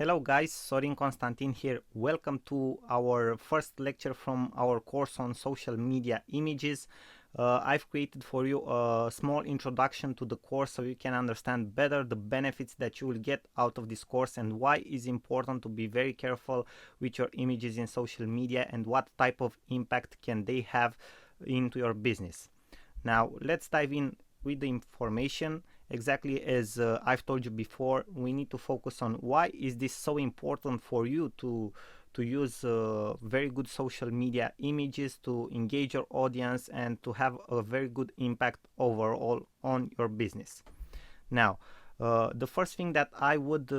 Hello guys, Sorin Constantin here. Welcome to our first lecture from our course on social media images. I've created for you a small introduction to the course so you can understand better the benefits that you will get out of this course and why it's important to be very careful with your images in social media and what type of impact can they have into your business. Now let's dive in with the information. Exactly as I've told you before, we need to focus on why is this so important for you to use very good social media images to engage your audience and to have a very good impact overall on your business. Now, the first thing that I would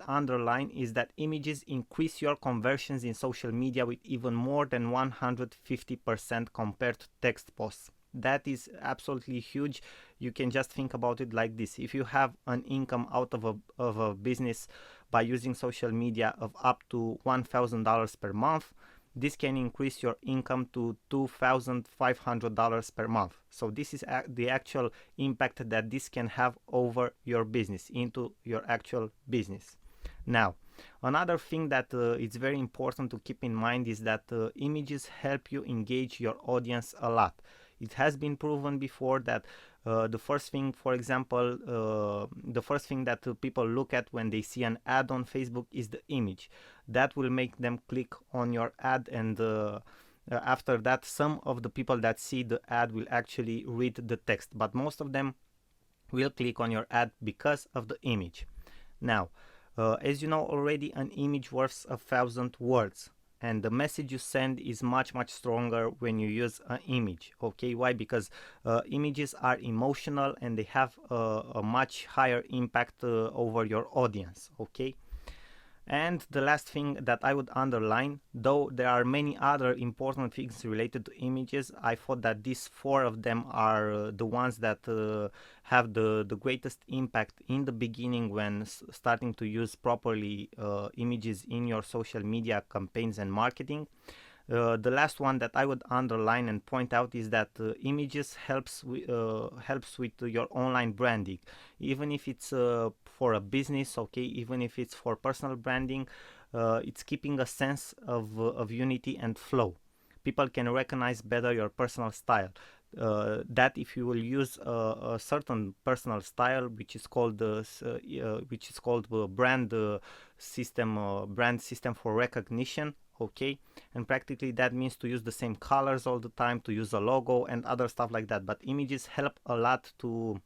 underline is that images increase your conversions in social media with even more than 150% compared to text posts. That is absolutely huge. You can just think about it like this: if you have an income out of a business by using social media of up to $1,000 per month, this can increase your income to $2,500 per month. So this is the actual impact that this can have over your business, into your actual business. Now, another thing that it's very important to keep in mind is that images help you engage your audience a lot. It has been proven before that the first thing, for example, the first thing that people look at when they see an ad on Facebook is the image. That will make them click on your ad, and after that, some of the people that see the ad will actually read the text, but most of them will click on your ad because of the image. Now, as you know already, an image worth 1,000 words. And the message you send is much stronger when you use an image. Okay, why? Because images are emotional and they have a much higher impact over your audience. Okay, and the last thing that I would underline, though there are many other important things related to images, I thought that these four of them are the ones that have the greatest impact in the beginning when starting to use properly images in your social media campaigns and marketing. The last one that I would underline and point out is that images helps with your online branding, even if it's for a business, okay, even if it's for personal branding. It's keeping a sense of unity and flow. People can recognize better your personal style. That if you will use a certain personal style, which is called brand system for recognition. Okay, and practically that means to use the same colors all the time, to use a logo and other stuff like that. But images help a lot to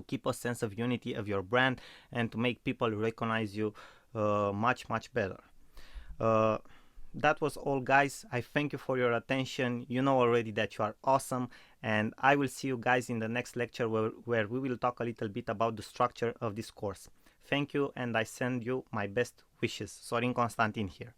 keep a sense of unity of your brand and to make people recognize you much better. That was all, guys. I thank you for your attention. You know already that you are awesome, and I will see you guys in the next lecture where we will talk a little bit about the structure of this course. Thank you, and I send you my best wishes. Sorin Constantin here.